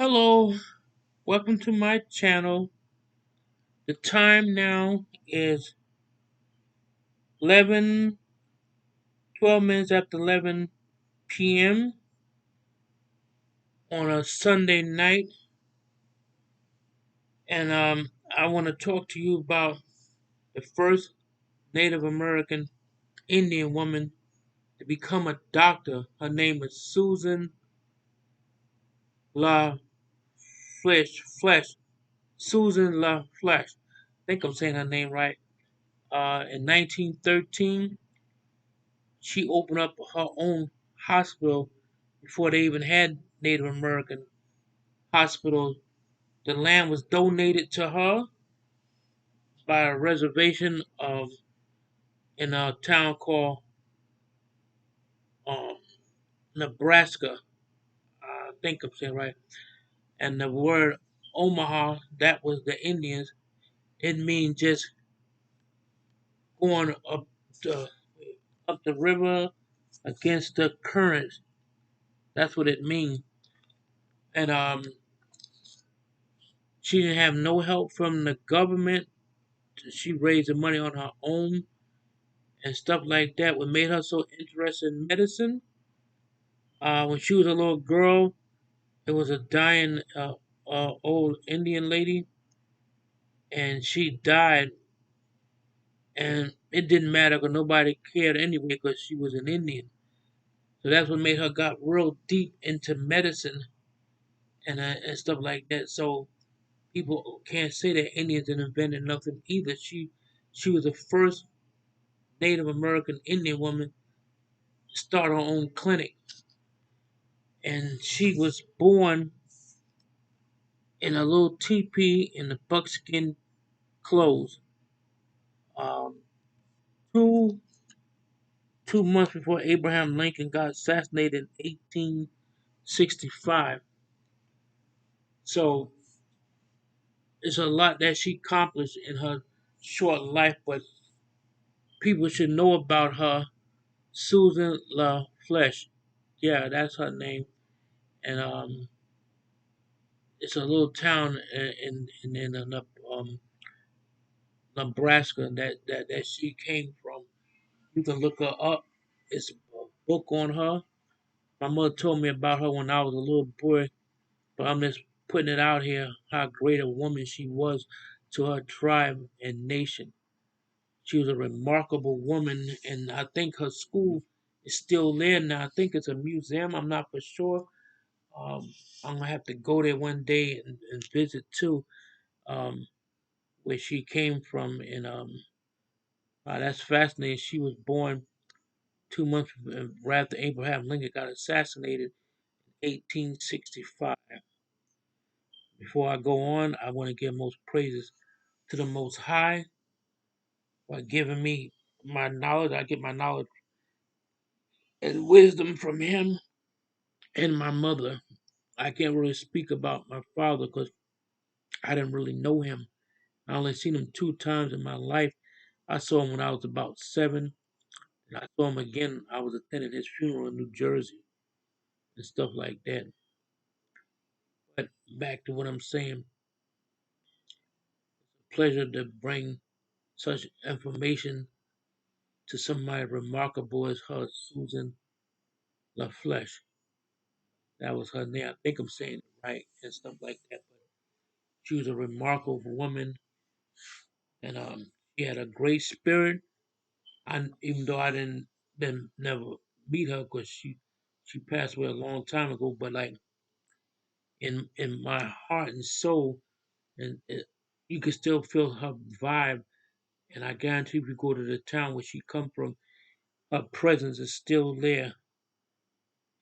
Hello, welcome to my channel. The time now is 11, 12 minutes after 11 p.m. on a Sunday night, and I want to talk to you about the first Native American Indian woman to become a doctor. Her name is Susan La Flesche. Susan La Flesche. I think I'm saying her name right. In 1913, she opened up her own hospital before they even had Native American hospitals. The land was donated to her by a reservation of in a town called um, Nebraska. I think I'm saying right. And the word Omaha, that was the Indians. It means just going up the river against the currents. That's what it means. And she didn't have no help from the government. She raised the money on her own and stuff like that. What made her so interested in medicine? When she was a little girl, it was a dying old Indian lady, and she died, and it didn't matter because nobody cared anyway because she was an Indian. So that's what made her got real deep into medicine and stuff like that. So people can't say that Indians didn't invent nothing either. She was the first Native American Indian woman to start her own clinic, and she was born in a little teepee in the buckskin clothes. Um, two 2 months before Abraham Lincoln got assassinated in 1865. So it's a lot that she accomplished in her short life, but people should know about her. Susan La Flesche, yeah, that's her name, and it's a little town in Nebraska that she came from. You can look her up. It's a book on her. My mother told me about her when I was a little boy, but I'm just putting it out here how great a woman she was to her tribe and nation. She was a remarkable woman, and I think her school is still there now. I think it's a museum. I'm not for sure. Um, I'm gonna have to go there one day and visit too, um, where she came from. And that's fascinating. She was born 2 months after Abraham Lincoln got assassinated in 1865. Before I go on, I want to give most praises to the Most High for giving me my knowledge. I get my knowledge and wisdom from Him and my mother. I can't really speak about my father because I didn't really know him. I only seen him 2 times in my life. I saw him when I was about 7, and I saw him again. I was attending his funeral in New Jersey and stuff like that. But back to what I'm saying, pleasure to bring such information to somebody remarkable as her, Susan La Flesche. That was her name. I think I'm saying it right and stuff like that. But she was a remarkable woman, and she had a great spirit. And even though I didn't never meet her because she passed away a long time ago, but like in my heart and soul, and you can still feel her vibe. And I guarantee if you go to the town where she come from, her presence is still there.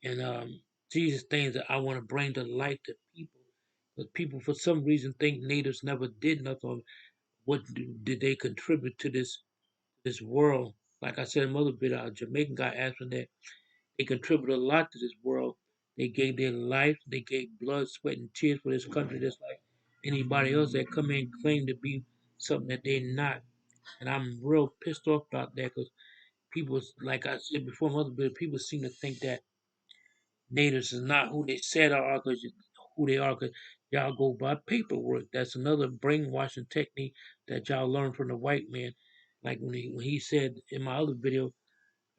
And these are things that I want to bring to light to people. Because people, for some reason, think natives never did nothing. What did they contribute to this world? Like I said, a little bit, a Jamaican guy asked me that they contributed a lot to this world. They gave their life, they gave blood, sweat, and tears for this country, just like anybody else that come in and claim to be something that they're not. And I'm real pissed off about that because people, like I said before, people seem to think that natives is not who they said are, because who they are, because y'all go by paperwork. That's another brainwashing technique that y'all learn from the white man. Like when he said in my other video,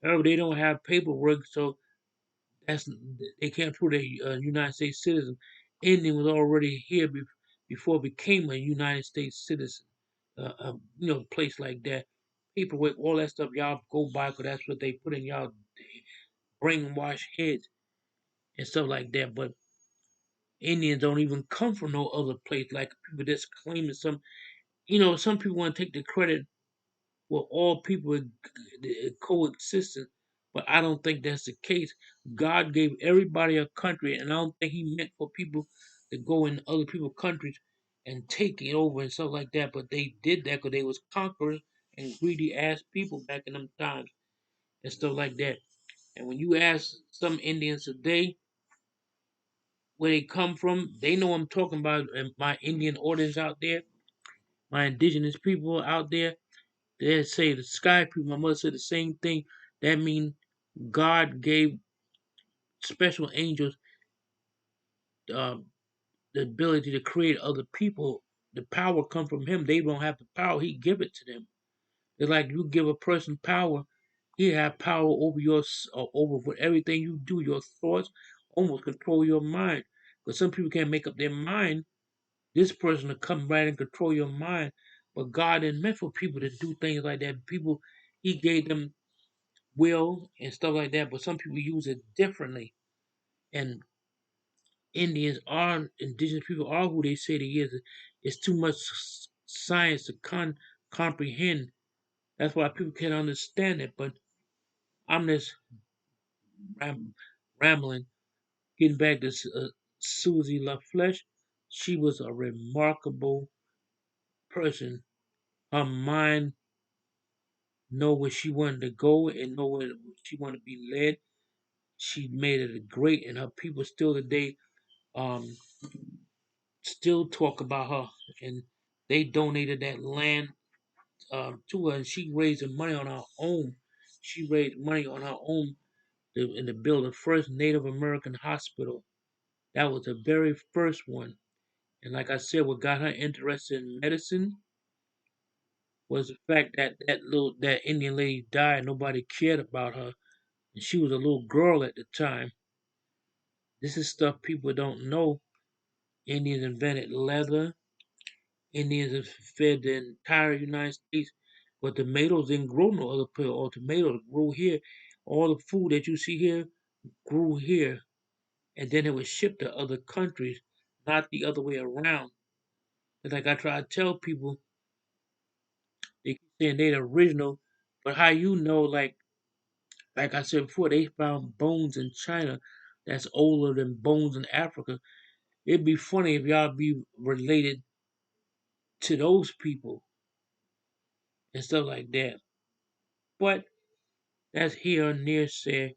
oh, they don't have paperwork, so that's they can't prove they United States citizen. Indian was already here before it became a United States citizen. Place like that, paperwork, all that stuff y'all go by, 'cause that's what they put in y'all brainwash heads and stuff like that. But Indians don't even come from no other place. Like people that's claiming some, some people want to take the credit for all people coexisting, but I don't think that's the case. God gave everybody a country, and I don't think He meant for people to go in other people's countries and take it over and stuff like that. But they did that because they was conquerors and greedy ass people back in them times and stuff like that. And when you ask some Indians today where they come from, they know I'm talking about, and my Indian audience out there, my indigenous people out there, they say the sky people. My mother said the same thing. That means God gave special angels uh, the ability to create other people. The power come from Him. They don't have the power. He give it to them. It's like you give a person power. He have power over over everything you do. Your thoughts almost control your mind. Because some people can't make up their mind. This person to come right and control your mind. But God didn't meant for people to do things like that. People, He gave them will and stuff like that, but some people use it differently. And indigenous people are who they say they is. It's too much science to comprehend. That's why people can't understand it. But I'm just ram- rambling. Getting back to Susie LaFlesche, she was a remarkable person. Her mind know where she wanted to go and know where she wanted to be led. She made it great, and her people still today um, still talk about her, and they donated that land to her, and she raised the money on her own. She raised money on her own to build the first Native American hospital. That was the very first one. And like I said, what got her interested in medicine was the fact that that Indian lady died. Nobody cared about her, and she was a little girl at the time. This is stuff people don't know. Indians invented leather. Indians have fed the entire United States, but tomatoes didn't grow no other place. Or tomatoes grew here. All the food that you see here grew here, and then it was shipped to other countries, not the other way around. It's like I try to tell people, they keep saying they're the original, but how you know, like I said before, they found bones in China that's older than bones in Africa. It'd be funny if y'all be related to those people and stuff like that. But that's here and there say.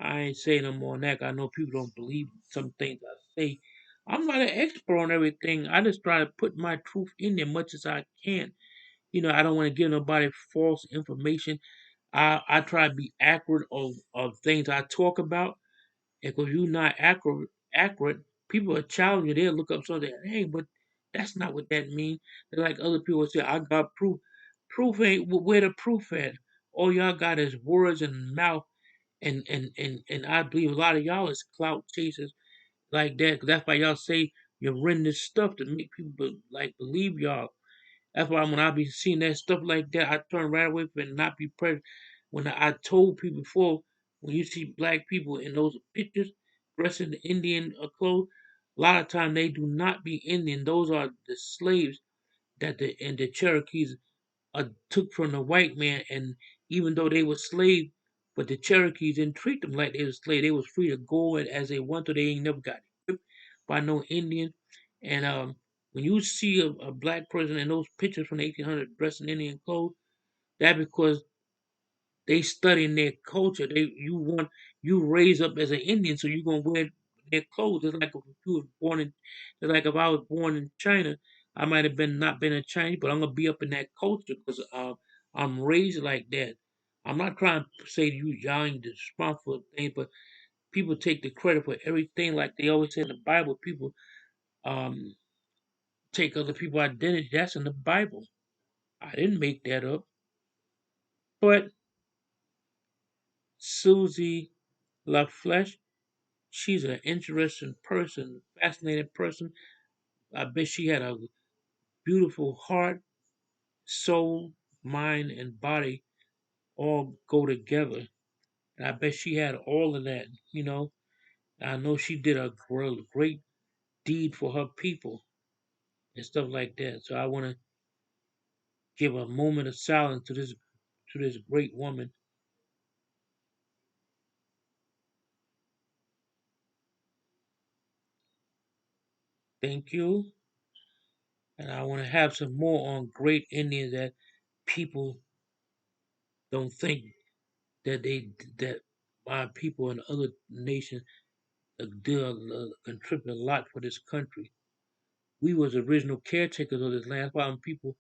I ain't saying no more than that. I know people don't believe some things I say. I'm not an expert on everything. I just try to put my truth in there much as I can. I don't want to give nobody false information. I try to be accurate of things I talk about. And if you're not accurate, people are challenging you. They'll look up something. Hey, but that's not what that means. They're like other people say, I got proof. Proof ain't where the proof at. All y'all got is words and mouth, and I believe a lot of y'all is clout chasers like that. 'Cause that's why y'all say you're renting this stuff to make people believe y'all. That's why when I be seeing that stuff like that, I turn right away from it and not be present. When I told people before, when you see black people in those pictures dressed in the Indian clothes, a lot of time they do not be Indian. Those are the slaves that the Cherokees took from the white man, and even though they were slaves, but the Cherokees didn't treat them like they were slaves. They was free to go as they wanted. They ain't never got whipped by no Indian. And when you see a black person in those pictures from the 1800s dressed in Indian clothes, that because they studying their culture. You raise up as an Indian, so you gonna wear their clothes. It's like if you was born in, it's like if I was born in China, I might have been not been a Chinese, but I'm gonna be up in that culture because I'm raised like that. I'm not trying to say to you y'all ain't responsible for things, but people take the credit for everything. Like they always say in the Bible, people um, take other people's identity. That's in the Bible. I didn't make that up. But Susie LaFleche, she's an interesting person, fascinating person. I bet she had a beautiful heart, soul, mind, and body all go together. And I bet she had all of that, you know. I know she did a great deed for her people and stuff like that. So I want to give a moment of silence to this great woman. Thank you. And I want to have some more on great Indians that people don't think that my people in other nations do contribute a lot for this country. We was original caretakers of this land. That's why when people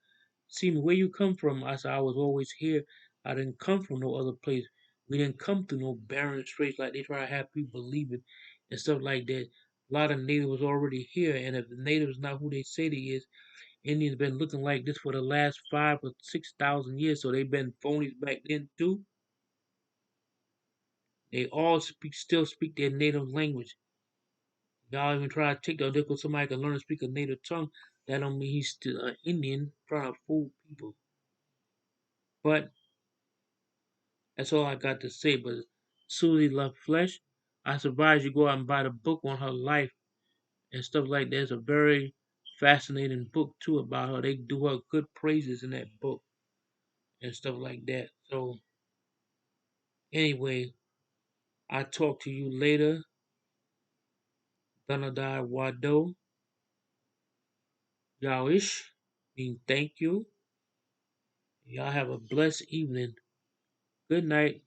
see me, where you come from? I said I was always here. I didn't come from no other place. We didn't come through no barren straits like they try to have people believe it and stuff like that. A lot of natives was already here, and if the natives not who they say they is, Indians been looking like this for the last 5 or 6 thousand years. So they've been phonies back then too. They all still speak their native language. Y'all even try to take the because somebody can learn to speak a native tongue. That don't mean he's still an Indian trying to fool people. But that's all I got to say. But Susie Love Flesh, I advise you go out and buy the book on her life and stuff like that. It's a very fascinating book too about her. They do her good praises in that book and stuff like that. So anyway, I talk to you later. Danadai Wado. Yawish. Mean thank you. Y'all have a blessed evening. Good night.